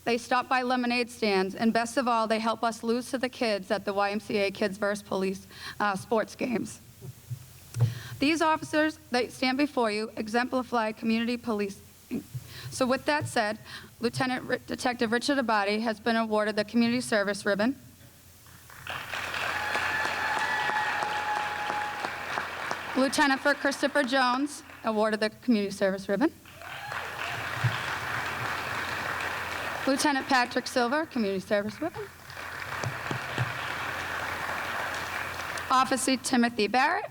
They stop by lemonade stands, and best of all, they help us lose to the kids at the YMCA Kids vs. Police sports games. These officers that stand before you exemplify community policing. So with that said, Lieutenant Detective Richard Abadi has been awarded the Community Service Ribbon. Lieutenant Christopher Jones awarded the Community Service Ribbon. Lieutenant Patrick Silver, Community Service Ribbon. Officer Timothy Barrett.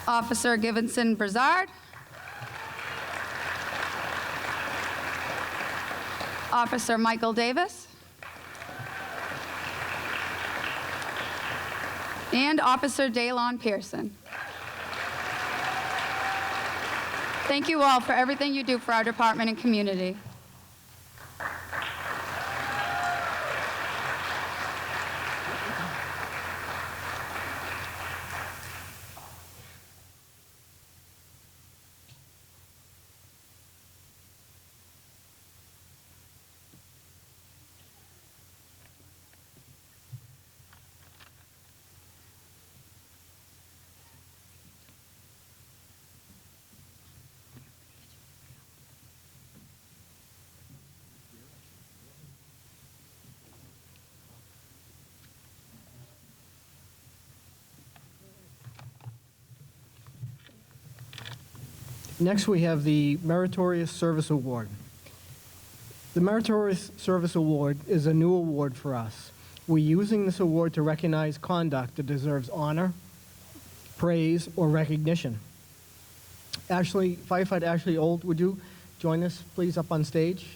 Officer Givenson Brazard. Officer Michael Davis. And Officer Daylon Pearson. Thank you all for everything you do for our department and community. Next, we have the Meritorious Service Award. The Meritorious Service Award is a new award for us. We're using this award to recognize conduct that deserves honor, praise, or recognition. Firefighter Ashley Auld, would you join us, please, up on stage?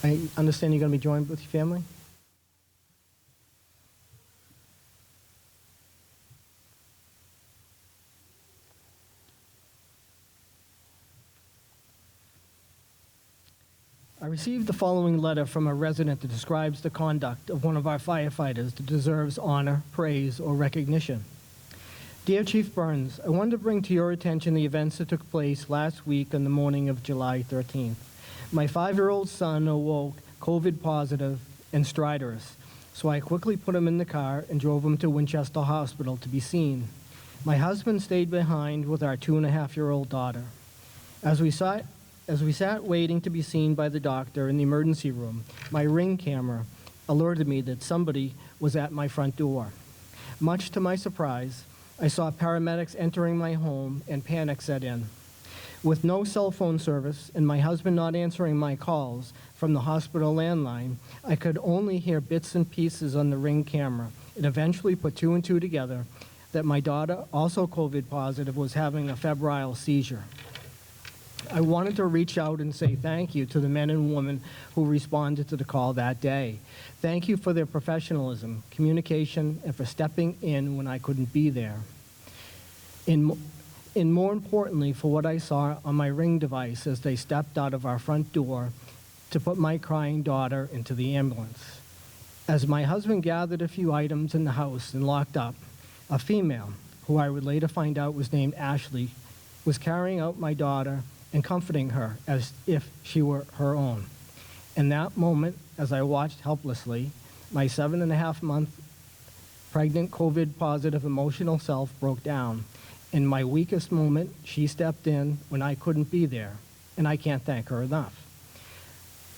I understand you're going to be joined with your family? I received the following letter from a resident that describes the conduct of one of our firefighters that deserves honor, praise, or recognition. Dear Chief Burns, I wanted to bring to your attention the events that took place last week on the morning of July 13th. My 5-year-old son awoke COVID positive and stridorous, so I quickly put him in the car and drove him to Winchester Hospital to be seen. My husband stayed behind with our 2.5-year-old daughter. As we sat waiting to be seen by the doctor in the emergency room, my Ring camera alerted me that somebody was at my front door. Much to my surprise, I saw paramedics entering my home and panic set in. With no cell phone service and my husband not answering my calls, from the hospital landline, I could only hear bits and pieces on the Ring camera, and eventually put two and two together that my daughter, also COVID positive, was having a febrile seizure. I wanted to reach out and say thank you to the men and women who responded to the call that day. Thank you for their professionalism, communication, and for stepping in when I couldn't be there. And more importantly, for what I saw on my Ring device as they stepped out of our front door to put my crying daughter into the ambulance. As my husband gathered a few items in the house and locked up, a female, who I would later find out was named Ashley, was carrying out my daughter and comforting her as if she were her own. In that moment, as I watched helplessly, my 7.5-month pregnant COVID-positive emotional self broke down. In my weakest moment, she stepped in when I couldn't be there, and I can't thank her enough.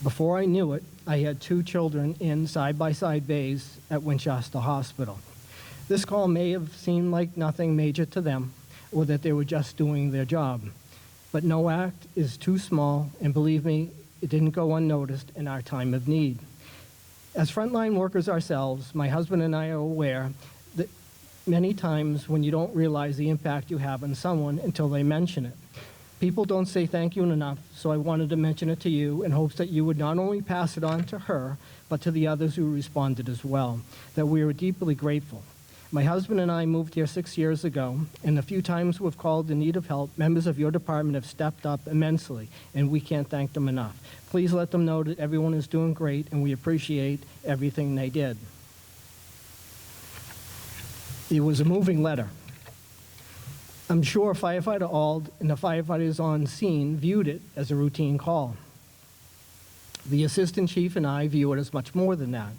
Before I knew it, I had 2 children in side-by-side bays at Winchester Hospital. This call may have seemed like nothing major to them, or that they were just doing their job. But no act is too small, and believe me, it didn't go unnoticed in our time of need. As frontline workers ourselves, my husband and I are aware that many times when you don't realize the impact you have on someone until they mention it. People don't say thank you enough, so I wanted to mention it to you in hopes that you would not only pass it on to her, but to the others who responded as well, that we are deeply grateful. My husband and I moved here 6 years ago, and the few times we've called in need of help, members of your department have stepped up immensely, and we can't thank them enough. Please let them know that everyone is doing great, and we appreciate everything they did. It was a moving letter. I'm sure Firefighter Auld and the firefighters on scene viewed it as a routine call. The assistant chief and I view it as much more than that.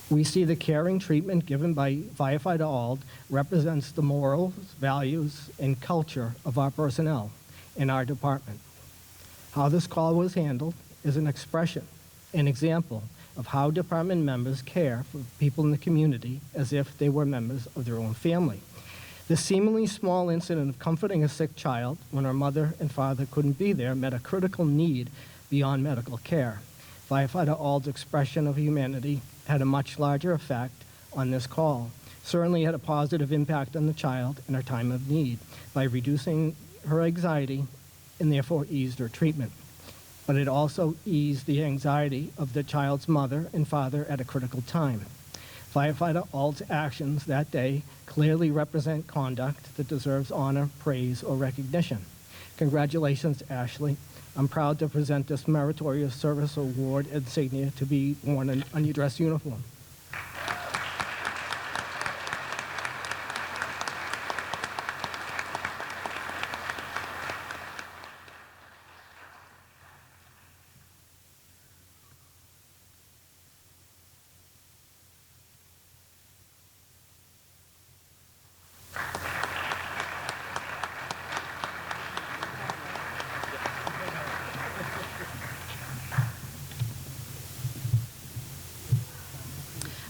We see the caring treatment given by Firefighter Auld represents the morals, values, and culture of our personnel in our department. How this call was handled is an expression, an example of how department members care for people in the community as if they were members of their own family. This seemingly small incident of comforting a sick child when her mother and father couldn't be there met a critical need beyond medical care. Firefighter Auld's expression of humanity had a much larger effect on this call. Certainly had a positive impact on the child in her time of need by reducing her anxiety and therefore eased her treatment. But it also eased the anxiety of the child's mother and father at a critical time. Firefighter Auld's actions that day clearly represent conduct that deserves honor, praise, or recognition. Congratulations, Ashley. I'm proud to present this Meritorious Service Award insignia to be worn on your dress uniform.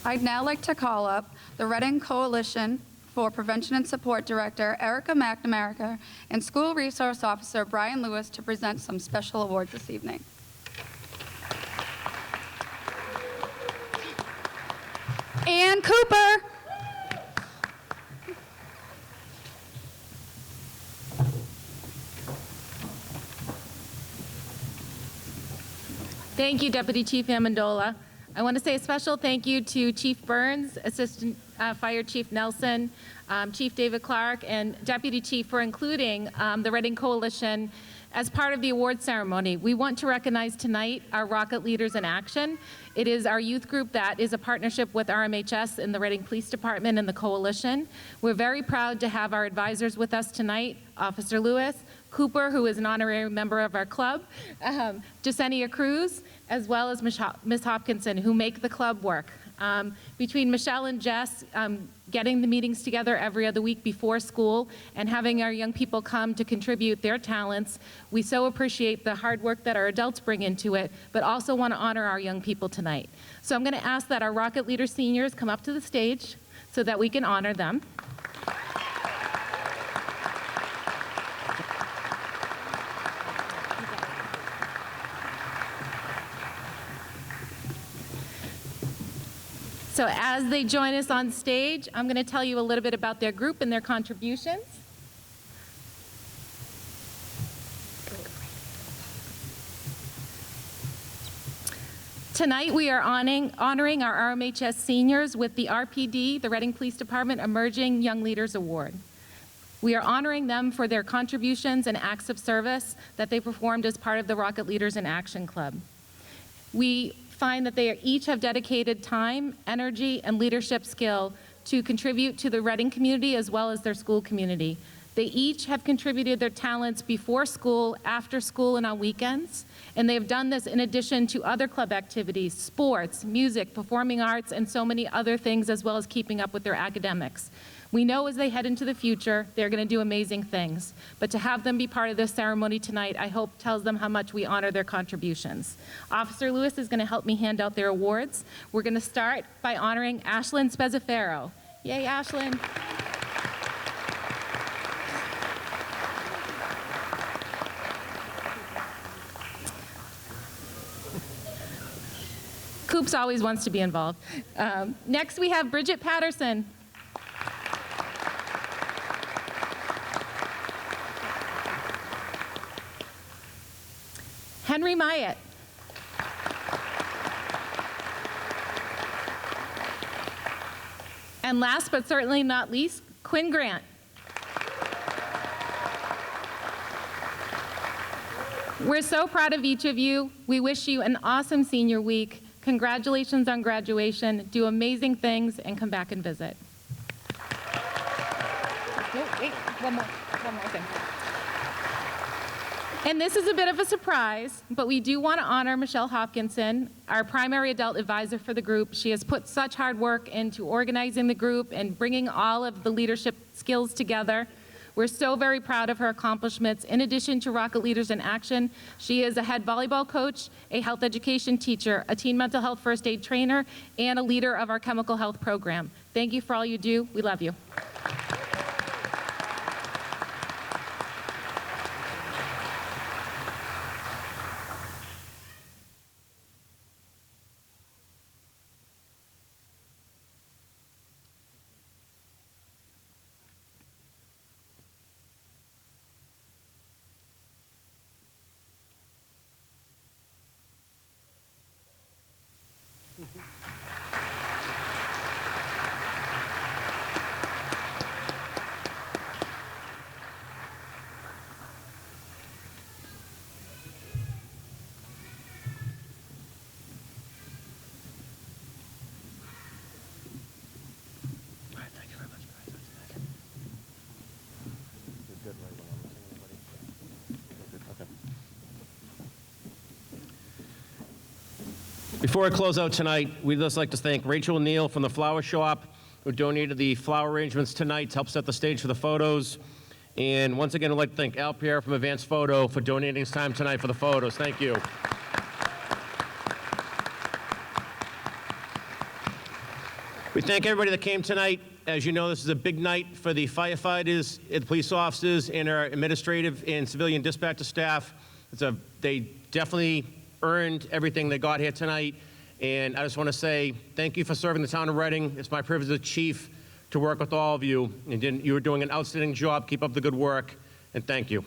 I'd now like to call up the Reading Coalition for Prevention and Support Director Erica McNamara and School Resource Officer Brian Lewis to present some special awards this evening. Ann Cooper. Thank you, Deputy Chief Amendola. I want to say a special thank you to Chief Burns, Assistant Fire Chief Nelson, Chief David Clark, and Deputy Chief for including the Reading Coalition as part of the award ceremony. We want to recognize tonight our Rocket Leaders in Action. It is our youth group that is a partnership with RMHS and the Reading Police Department and the Coalition. We're very proud to have our advisors with us tonight, Officer Lewis, Cooper, who is an honorary member of our club, Jasenia Cruz, as well as Ms. Hopkinson, who make the club work. Between Michelle and Jess, getting the meetings together every other week before school and having our young people come to contribute their talents, we so appreciate the hard work that our adults bring into it, but also want to honor our young people tonight. So I'm going to ask that our Rocket Leader seniors come up to the stage so that we can honor them. So as they join us on stage, I'm going to tell you a little bit about their group and their contributions. Tonight we are honoring our RMHS seniors with the RPD, the Reading Police Department Emerging Young Leaders Award. We are honoring them for their contributions and acts of service that they performed as part of the Rocket Leaders in Action Club. We find that they each have dedicated time, energy, and leadership skill to contribute to the Reading community as well as their school community. They each have contributed their talents before school, after school, and on weekends. And they have done this in addition to other club activities, sports, music, performing arts, and so many other things, as well as keeping up with their academics. We know as they head into the future, they're going to do amazing things. But to have them be part of this ceremony tonight, I hope tells them how much we honor their contributions. Officer Lewis is going to help me hand out their awards. We're going to start by honoring Ashlyn Spezzaferro. Yay, Ashlyn. Coops always wants to be involved. Next, we have Bridget Patterson. Henry Myatt. And last but certainly not least, Quinn Grant. We're so proud of each of you. We wish you an awesome senior week. Congratulations on graduation. Do amazing things and come back and visit. Wait, one more thing. And this is a bit of a surprise, but we do want to honor Michelle Hopkinson, our primary adult advisor for the group. She has put such hard work into organizing the group and bringing all of the leadership skills together. We're so very proud of her accomplishments. In addition to Rocket Leaders in Action, she is a head volleyball coach, a health education teacher, a teen mental health first aid trainer, and a leader of our chemical health program. Thank you for all you do. We love you. Before I close out tonight, we'd just like to thank Rachel and Neil from the Flower Shop who donated the flower arrangements tonight to help set the stage for the photos. And once again, I'd like to thank Al Pierre from Advanced Photo for donating his time tonight for the photos. Thank you. We thank everybody that came tonight. As you know, this is a big night for the firefighters, the police officers, and our administrative and civilian dispatcher staff. They definitely earned everything they got here tonight. And I just want to say thank you for serving the town of Reading. It's my privilege as chief to work with all of you. And you are doing an outstanding job. Keep up the good work, and thank you.